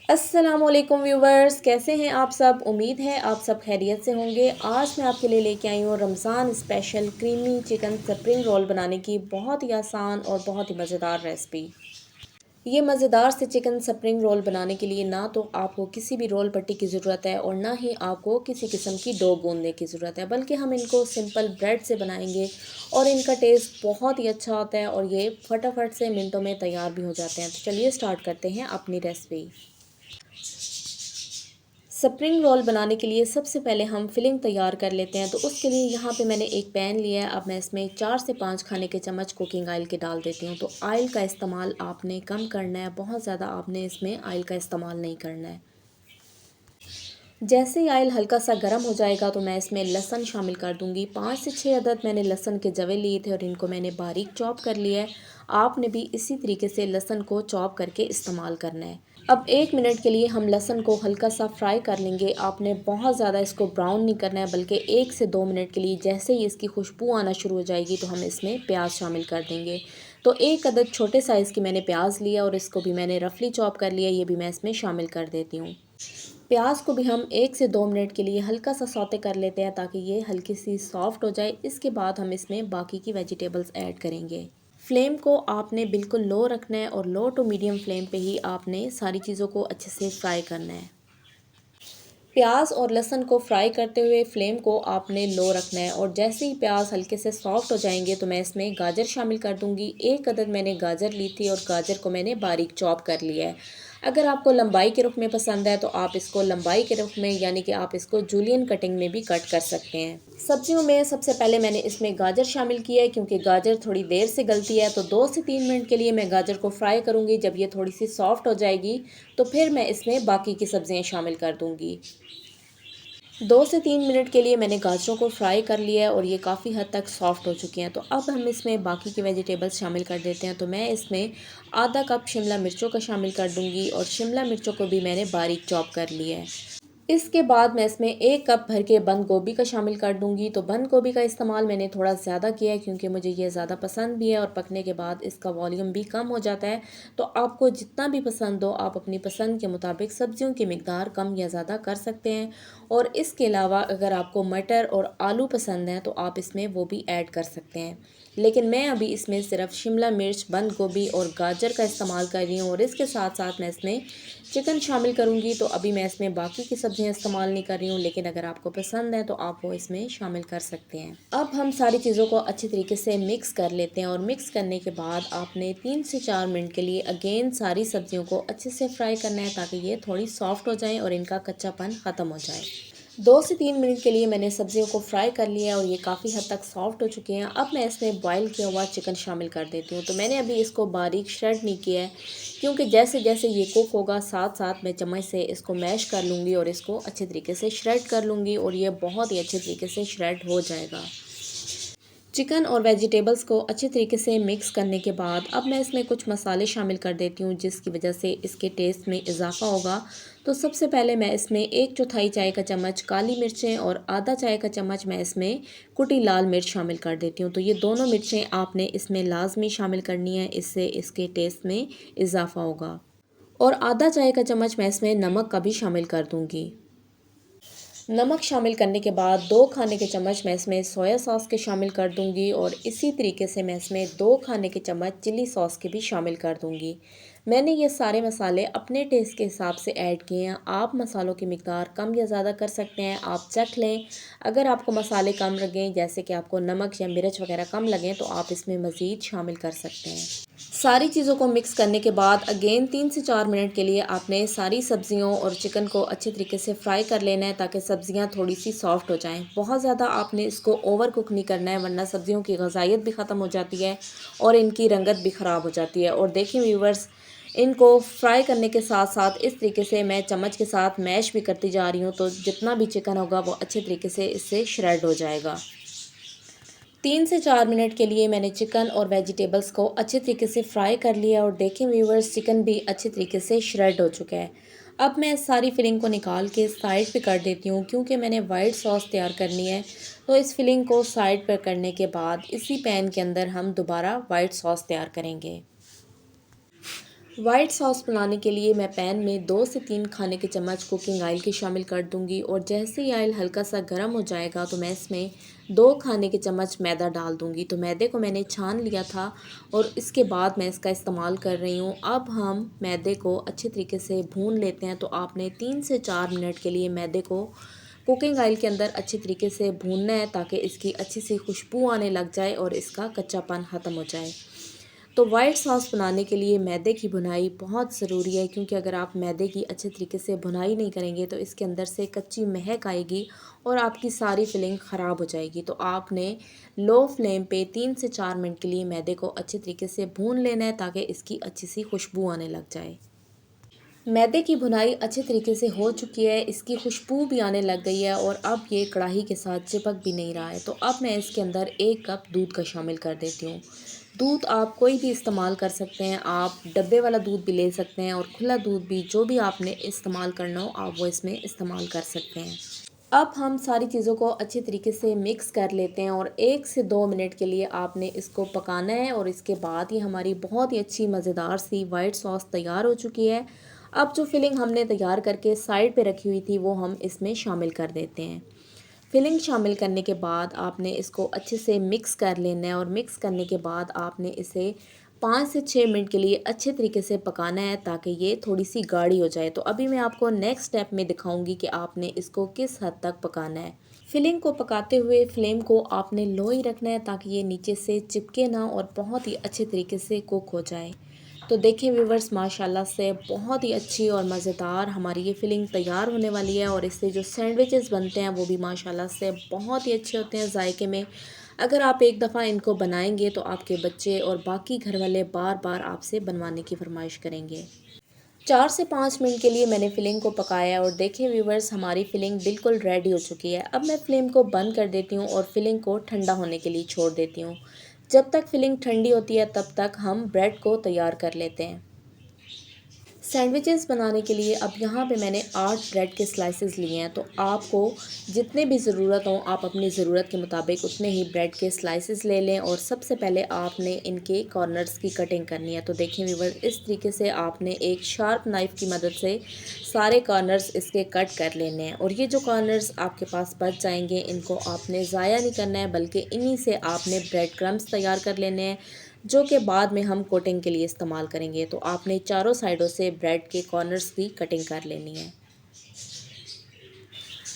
अस्सलामुअलैकुम व्यूवर्स, कैसे हैं आप सब। उम्मीद है आप सब खैरियत से होंगे। आज मैं आपके लिए लेके आई हूँ Ramzan special creamy chicken spring roll बनाने की बहुत ही आसान और बहुत ही मज़ेदार रेसिपी। ये मज़ेदार से चिकन स्प्रिंग रोल बनाने के लिए ना तो आपको किसी भी रोल पट्टी की ज़रूरत है और ना ही आपको किसी किस्म की डो गूंदने की ज़रूरत है, बल्कि हम इनको सिंपल ब्रेड से बनाएंगे और इनका टेस्ट बहुत ही अच्छा होता है और ये फटाफट से मिनटों में तैयार भी हो जाते हैं। तो चलिए स्टार्ट करते हैं अपनी रेसिपी। स्प्रिंग रोल बनाने के लिए सबसे पहले हम फिलिंग तैयार कर लेते हैं। तो उसके लिए यहाँ पे मैंने एक पैन लिया है। अब मैं इसमें 4 से 5 खाने के चम्मच कुकिंग ऑयल के डाल देती हूँ। तो ऑयल का इस्तेमाल आपने कम करना है, बहुत ज़्यादा आपने इसमें ऑयल का इस्तेमाल नहीं करना है। जैसे ही ऑयल हल्का सा गर्म हो जाएगा तो मैं इसमें लहसुन शामिल कर दूंगी। 5 से 6 अदद मैंने लहसुन के जवे लिए थे और इनको मैंने बारीक चॉप कर लिया है। आपने भी इसी तरीके से लहसुन को चॉप करके इस्तेमाल करना है। अब 1 मिनट के लिए हम लहसुन को हल्का सा फ्राई कर लेंगे। आपने बहुत ज़्यादा इसको ब्राउन नहीं करना है, बल्कि 1 से 2 मिनट के लिए। जैसे ही इसकी खुशबू आना शुरू हो जाएगी तो हम इसमें प्याज शामिल कर देंगे। तो एक अदद छोटे साइज़ की मैंने प्याज लिया और इसको भी मैंने रफली चॉप कर लिया। ये भी मैं इसमें शामिल कर देती हूँ। प्याज को भी हम 1 से 2 मिनट के लिए हल्का सा सौते कर लेते हैं ताकि ये हल्की सी सॉफ्ट हो जाए। इसके बाद हम इसमें बाकी की वेजिटेबल्स ऐड करेंगे। फ्लेम को आपने बिल्कुल लो रखना है और लो टू मीडियम फ्लेम पे ही आपने सारी चीज़ों को अच्छे से फ्राई करना है। प्याज और लहसुन को फ्राई करते हुए फ्लेम को आपने लो रखना है और जैसे ही प्याज हल्के से सॉफ्ट हो जाएंगे तो मैं इसमें गाजर शामिल कर दूंगी। एक अदद मैंने गाजर ली थी और गाजर को मैंने बारीक चॉप कर लिया है। अगर आपको लंबाई के रुख में पसंद है तो आप इसको लंबाई के रुख में, यानी कि आप इसको जूलियन कटिंग में भी कट कर सकते हैं। सब्जियों में सबसे पहले मैंने इसमें गाजर शामिल किया है क्योंकि गाजर थोड़ी देर से गलती है। तो 2 से 3 मिनट के लिए मैं गाजर को फ्राई करूंगी। जब ये थोड़ी सी सॉफ्ट हो जाएगी तो फिर मैं इसमें बाकी की सब्जियां शामिल कर दूंगी। 2 से 3 मिनट के लिए मैंने गाजरों को फ्राई कर लिया है और ये काफ़ी हद तक सॉफ्ट हो चुकी हैं। तो अब हम इसमें बाकी की वेजिटेबल्स शामिल कर देते हैं। तो मैं इसमें आधा कप शिमला मिर्चों का शामिल कर दूंगी और शिमला मिर्चों को भी मैंने बारीक चॉप कर लिया है। इसके बाद मैं इसमें 1 कप भर के बंद गोभी का शामिल कर दूंगी। तो बंद गोभी का इस्तेमाल मैंने थोड़ा ज़्यादा किया है क्योंकि मुझे ये ज़्यादा पसंद भी है और पकने के बाद इसका वॉल्यूम भी कम हो जाता है। तो आपको जितना भी पसंद हो आप अपनी पसंद के मुताबिक सब्जियों की मिकदार कम या ज़्यादा कर सकते हैं। और इसके अलावा अगर आपको मटर और आलू पसंद हैं तो आप इसमें वो भी ऐड कर सकते हैं। लेकिन मैं अभी इसमें सिर्फ शिमला मिर्च, बंद गोभी और गाजर का इस्तेमाल कर रही हूँ और इसके साथ साथ मैं इसमें चिकन शामिल करूँगी। तो अभी मैं इसमें बाकी की सब्जियाँ इस्तेमाल नहीं कर रही हूँ, लेकिन अगर आपको पसंद है तो आप वो इसमें शामिल कर सकते हैं। अब हम सारी चीज़ों को अच्छी तरीके से मिक्स कर लेते हैं और मिक्स करने के बाद आपने 3 से 4 मिनट के लिए अगेन सारी सब्जियों को अच्छे से फ्राई करना है ताकि ये थोड़ी सॉफ्ट हो जाएँ और इनका कच्चापन ख़त्म हो जाए। 2 से 3 मिनट के लिए मैंने सब्जियों को फ्राई कर लिया और ये काफ़ी हद तक सॉफ्ट हो चुके हैं। अब मैं इसमें बॉईल किया हुआ चिकन शामिल कर देती हूँ। तो मैंने अभी इसको बारीक श्रेड नहीं किया है क्योंकि जैसे जैसे ये कुक होगा साथ साथ मैं चम्मच से इसको मैश कर लूँगी और इसको अच्छे तरीके से श्रेड कर लूँगी और ये बहुत ही अच्छे तरीके से श्रेड हो जाएगा। चिकन और वेजिटेबल्स को अच्छे तरीके से मिक्स करने के बाद अब मैं इसमें कुछ मसाले शामिल कर देती हूँ जिसकी वजह से इसके टेस्ट में इजाफा होगा। तो सबसे पहले मैं इसमें 1/4 चाय का चम्मच काली मिर्चें और आधा चाय का चम्मच मैं इसमें कुटी लाल मिर्च शामिल कर देती हूँ। तो ये दोनों मिर्चें आपने इसमें लाजमी शामिल करनी है, इससे इसके टेस्ट में इजाफा होगा। और आधा चाय का चम्मच मैं इसमें नमक का भी शामिल कर दूँगी। नमक शामिल करने के बाद 2 खाने के चम्मच मैं इसमें सोया सॉस के शामिल कर दूंगी और इसी तरीके से मैं इसमें 2 खाने के चम्मच चिली सॉस के भी शामिल कर दूंगी। मैंने ये सारे मसाले अपने टेस्ट के हिसाब से ऐड किए हैं। आप मसालों की मिकदार कम या ज़्यादा कर सकते हैं, आप चख लें। अगर आपको मसाले कम लगें, जैसे कि आपको नमक या मिर्च वगैरह कम लगें, तो आप इसमें मज़ीद शामिल कर सकते हैं। सारी चीज़ों को मिक्स करने के बाद अगेन 3 से 4 मिनट के लिए आपने सारी सब्जियों और चिकन को अच्छे तरीके से फ्राई कर लेना है ताकि सब्जियां थोड़ी सी सॉफ्ट हो जाएं। बहुत ज़्यादा आपने इसको ओवर कुक नहीं करना है, वरना सब्जियों की ग़िज़ाइयत भी ख़त्म हो जाती है और इनकी रंगत भी ख़राब हो जाती है। और देखिए व्यूवर्स, इनको फ्राई करने के साथ साथ इस तरीके से मैं चम्मच के साथ मैश भी करती जा रही हूँ, तो जितना भी चिकन होगा वो अच्छे तरीके से इससे श्रेड हो जाएगा। 3 से 4 मिनट के लिए मैंने चिकन और वेजिटेबल्स को अच्छे तरीके से फ्राई कर लिया और देखें व्यूवर्स, चिकन भी अच्छे तरीके से श्रेड हो चुका है। अब मैं सारी फिलिंग को निकाल के साइड पे कर देती हूँ क्योंकि मैंने वाइट सॉस तैयार करनी है। तो इस फिलिंग को साइड पर करने के बाद इसी पैन के अंदर हम दोबारा वाइट सॉस तैयार करेंगे। वाइट सॉस बनाने के लिए मैं पैन में 2 से 3 खाने के चम्मच कुकिंग ऑयल की शामिल कर दूंगी और जैसे ही ऑयल हल्का सा गर्म हो जाएगा तो मैं इसमें 2 खाने के चम्मच मैदा डाल दूंगी। तो मैदे को मैंने छान लिया था और इसके बाद मैं इसका इस्तेमाल कर रही हूँ। अब हम मैदे को अच्छे तरीके से भून लेते हैं। तो आपने 3 से 4 मिनट के लिए मैदे को कुकिंग ऑयल के अंदर अच्छे तरीके से भूनना है ताकि इसकी अच्छी सी खुशबू आने लग जाए और इसका कच्चापन ख़त्म हो जाए। तो वाइट सॉस बनाने के लिए मैदे की भुनाई बहुत ज़रूरी है, क्योंकि अगर आप मैदे की अच्छे तरीके से भुनाई नहीं करेंगे तो इसके अंदर से कच्ची महक आएगी और आपकी सारी फिलिंग ख़राब हो जाएगी। तो आपने लो फ्लेम पे 3 से 4 मिनट के लिए मैदे को अच्छे तरीके से भून लेना है ताकि इसकी अच्छी सी खुशबू आने लग जाए। मैदे की भुनाई अच्छे तरीके से हो चुकी है, इसकी खुशबू भी आने लग गई है और अब ये कढ़ाई के साथ चिपक भी नहीं रहा है। तो अब मैं इसके अंदर 1 कप दूध का शामिल कर देती हूँ। दूध आप कोई भी इस्तेमाल कर सकते हैं, आप डब्बे वाला दूध भी ले सकते हैं और खुला दूध भी, जो भी आपने इस्तेमाल करना हो आप वो इसमें इस्तेमाल कर सकते हैं। अब हम सारी चीज़ों को अच्छे तरीके से मिक्स कर लेते हैं और 1 से 2 मिनट के लिए आपने इसको पकाना है और इसके बाद ही हमारी बहुत ही अच्छी मज़ेदार सी वाइट सॉस तैयार हो चुकी है। अब जो फिलिंग हमने तैयार करके साइड पे रखी हुई थी वो हम इसमें शामिल कर देते हैं। फिलिंग शामिल करने के बाद आपने इसको अच्छे से मिक्स कर लेना है और मिक्स करने के बाद आपने इसे 5 से 6 मिनट के लिए अच्छे तरीके से पकाना है ताकि ये थोड़ी सी गाढ़ी हो जाए। तो अभी मैं आपको नेक्स्ट स्टेप में दिखाऊंगी कि आपने इसको किस हद तक पकाना है। फिलिंग को पकाते हुए फ्लेम को आपने लो ही रखना है ताकि ये नीचे से चिपके ना और बहुत ही अच्छे तरीके से कुक हो जाए। तो देखिए व्यूवर्स, माशाल्लाह से बहुत ही अच्छी और मज़ेदार हमारी ये फिलिंग तैयार होने वाली है और इससे जो सैंडविचेस बनते हैं वो भी माशाल्लाह से बहुत ही अच्छे होते हैं जायके में। अगर आप एक दफ़ा इनको बनाएंगे तो आपके बच्चे और बाकी घर वाले बार बार आपसे बनवाने की फरमाइश करेंगे। 4 से 5 मिनट के लिए मैंने फिलिंग को पकाया और देखिए व्यूवर्स, हमारी फिलिंग बिल्कुल रेडी हो चुकी है। अब मैं फ्लेम को बंद कर देती हूँ और फिलिंग को ठंडा होने के लिए छोड़ देती हूँ। जब तक फिलिंग ठंडी होती है तब तक हम ब्रेड को तैयार कर लेते हैं। सैंडविचेस बनाने के लिए अब यहाँ पे मैंने 8 ब्रेड के स्लाइसेस लिए हैं। तो आपको जितने भी ज़रूरत हो आप अपनी ज़रूरत के मुताबिक उतने ही ब्रेड के स्लाइसेस ले लें और सबसे पहले आपने इनके कॉर्नर्स की कटिंग करनी है। तो देखें व्यूअर्स, इस तरीके से आपने एक शार्प नाइफ़ की मदद से सारे कॉर्नर्स इसके कट कर लेने हैं और ये जो कॉर्नर्स आपके पास बच जाएंगे इनको आपने ज़ाया नहीं करना है, बल्कि इन्हीं से आपने ब्रेड क्रम्स तैयार कर लेने हैं जो कि बाद में हम कोटिंग के लिए इस्तेमाल करेंगे। तो आपने चारों साइडों से ब्रेड के कॉर्नर्स की कटिंग कर लेनी है।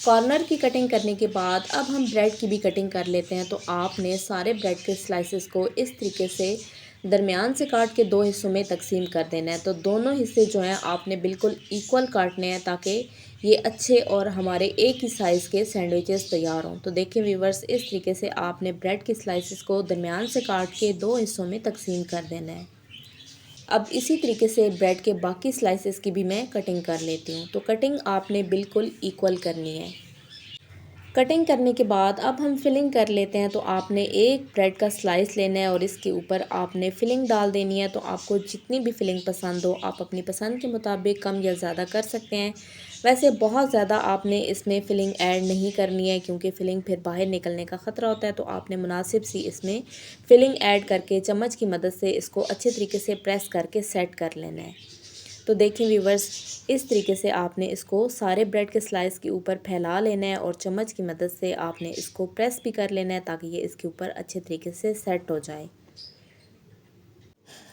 कॉर्नर की कटिंग करने के बाद अब हम ब्रेड की भी कटिंग कर लेते हैं। तो आपने सारे ब्रेड के स्लाइसेस को इस तरीके से दरमियान से काट के 2 हिस्सों में तकसीम कर देना है। तो दोनों हिस्से जो हैं आपने बिल्कुल इक्वल काटने हैं ताकि ये अच्छे और हमारे एक ही साइज़ के सैंडविचेस तैयार हों। तो देखिए व्यूवर्स, इस तरीके से आपने ब्रेड के स्लाइसेस को दरमियान से काट के 2 हिस्सों में तकसीम कर देना है। अब इसी तरीके से ब्रेड के बाकी स्लाइसेस की भी मैं कटिंग कर लेती हूँ। तो कटिंग आपने बिल्कुल इक्वल करनी है। कटिंग करने के बाद अब हम फिलिंग कर लेते हैं। तो आपने एक ब्रेड का स्लाइस लेना है और इसके ऊपर आपने फिलिंग डाल देनी है। तो आपको जितनी भी फिलिंग पसंद हो आप अपनी पसंद के मुताबिक कम या ज़्यादा कर सकते हैं। वैसे बहुत ज़्यादा आपने इसमें फ़िलिंग ऐड नहीं करनी है क्योंकि फ़िलिंग फिर बाहर निकलने का ख़तरा होता है। तो आपने मुनासिब सी इसमें फ़िलिंग ऐड करके चम्मच की मदद से इसको अच्छे तरीके से प्रेस करके सेट कर लेना है। तो देखें व्यूवर्स, इस तरीके से आपने इसको सारे ब्रेड के स्लाइस के ऊपर फैला लेना है और चम्मच की मदद से आपने इसको प्रेस भी कर लेना है ताकि ये इसके ऊपर अच्छे तरीके से सेट हो जाए।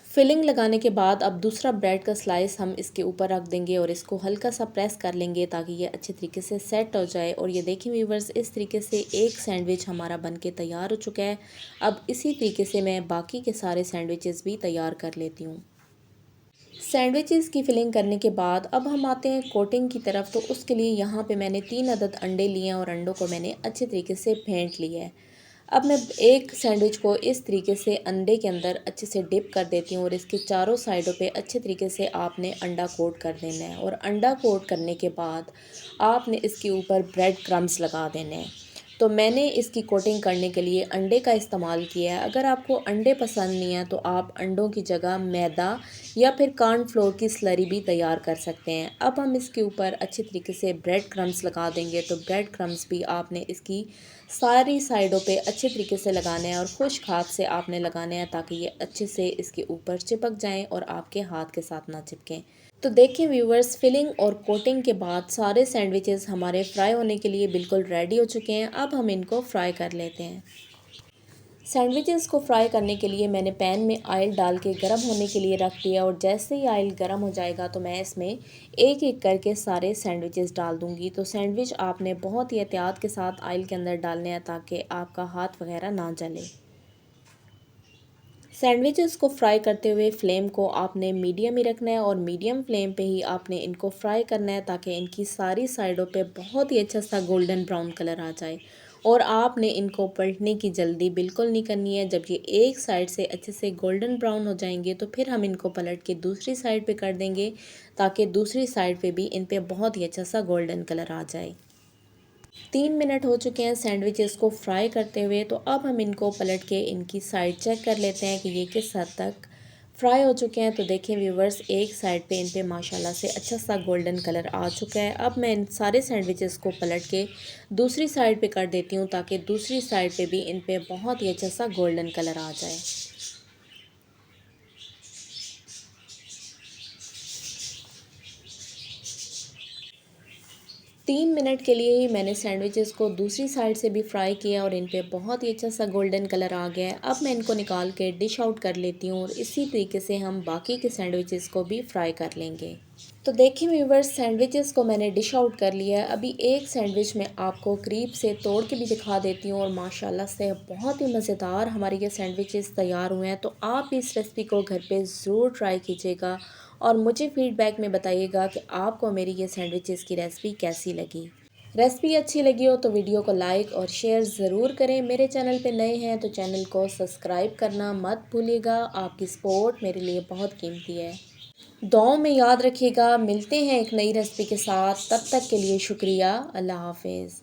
फिलिंग लगाने के बाद अब दूसरा ब्रेड का स्लाइस हम इसके ऊपर रख देंगे और इसको हल्का सा प्रेस कर लेंगे ताकि ये अच्छे तरीके से सेट हो जाए। और ये देखिए व्यूवर्स, इस तरीके से एक सैंडविच हमारा बनके तैयार हो चुका है। अब इसी तरीके से मैं बाकी के सारे सैंडविचेस भी तैयार कर लेती हूँ। सैंडविचेस की फिलिंग करने के बाद अब हम आते हैं कोटिंग की तरफ। तो उसके लिए यहाँ पे मैंने 3 अदद अंडे लिए हैं और अंडों को मैंने अच्छे तरीके से फेंट लिया है। अब मैं एक सैंडविच को इस तरीके से अंडे के अंदर अच्छे से डिप कर देती हूँ और इसके चारों साइडों पे अच्छे तरीके से आपने अंडा कोट कर देना है। और अंडा कोट करने के बाद आपने इसके ऊपर ब्रेड क्रम्स लगा देने हैं। तो मैंने इसकी कोटिंग करने के लिए अंडे का इस्तेमाल किया है। अगर आपको अंडे पसंद नहीं है तो आप अंडों की जगह मैदा या फिर कॉर्नफ्लोर की स्लरी भी तैयार कर सकते हैं। अब हम इसके ऊपर अच्छे तरीके से ब्रेड क्रम्स लगा देंगे। तो ब्रेड क्रम्स भी आपने इसकी सारी साइडों पे अच्छे तरीके से लगाने हैं और खुश्क हाथ से आपने लगाने हैं ताकि ये अच्छे से इसके ऊपर चिपक जाएं और आपके हाथ के साथ ना चिपकें। तो देखिए व्यूवर्स, फिलिंग और कोटिंग के बाद सारे सैंडविचेस हमारे फ्राई होने के लिए बिल्कुल रेडी हो चुके हैं। अब हम इनको फ्राई कर लेते हैं। सैंडविचेस को फ्राई करने के लिए मैंने पैन में ऑयल डाल के गर्म होने के लिए रख दिया और जैसे ही ऑयल गर्म हो जाएगा तो मैं इसमें एक एक करके सारे सैंडविचेस डाल दूंगी। तो सैंडविच आपने बहुत ही एहतियात के साथ ऑयल के अंदर डालने हैं ताकि आपका हाथ वगैरह ना जले। सैंडविचेस को फ्राई करते हुए फ्लेम को आपने मीडियम ही रखना है और मीडियम फ्लेम पे ही आपने इनको फ्राई करना है ताकि इनकी सारी साइडों पे बहुत ही अच्छा सा गोल्डन ब्राउन कलर आ जाए। और आपने इनको पलटने की जल्दी बिल्कुल नहीं करनी है। जब ये एक साइड से अच्छे से गोल्डन ब्राउन हो जाएंगे तो फिर हम इनको पलट के दूसरी साइड पे कर देंगे ताकि दूसरी साइड पे भी इन पे बहुत ही अच्छा सा गोल्डन कलर आ जाए। 3 मिनट हो चुके हैं सैंडविचेस को फ्राई करते हुए। तो अब हम इनको पलट के इनकी साइड चेक कर लेते हैं कि ये किस हद तक फ्राई हो चुके हैं। तो देखें व्यूवर्स, एक साइड पे इन पे माशाल्लाह से अच्छा सा गोल्डन कलर आ चुका है। अब मैं इन सारे सैंडविचेस को पलट के दूसरी साइड पे कर देती हूँ ताकि दूसरी साइड पे भी इन पे बहुत ही अच्छा सा गोल्डन कलर आ जाए। 3 मिनट के लिए ही मैंने सैंडविचेस को दूसरी साइड से भी फ्राई किया और इन पे बहुत ही अच्छा सा गोल्डन कलर आ गया है। अब मैं इनको निकाल के डिश आउट कर लेती हूँ और इसी तरीके से हम बाकी के सैंडविचेस को भी फ्राई कर लेंगे। तो देखिए व्यूवर्स, सैंडविचेस को मैंने डिश आउट कर लिया है। अभी एक सैंडविच मैं आपको करीब से तोड़ के भी दिखा देती हूँ और माशाल्लाह से बहुत ही मज़ेदार हमारे ये सैंडविचेस तैयार हुए हैं। तो आप इस रेसिपी को घर पे ज़रूर ट्राई कीजिएगा और मुझे फ़ीडबैक में बताइएगा कि आपको मेरी ये सैंडविचेस की रेसिपी कैसी लगी। रेसिपी अच्छी लगी हो तो वीडियो को लाइक और शेयर ज़रूर करें। मेरे चैनल पे नए हैं तो चैनल को सब्सक्राइब करना मत भूलिएगा। आपकी सपोर्ट मेरे लिए बहुत कीमती है। दुआओं में याद रखिएगा। मिलते हैं एक नई रेसिपी के साथ, तब तक के लिए शुक्रिया। अल्लाह हाफिज़।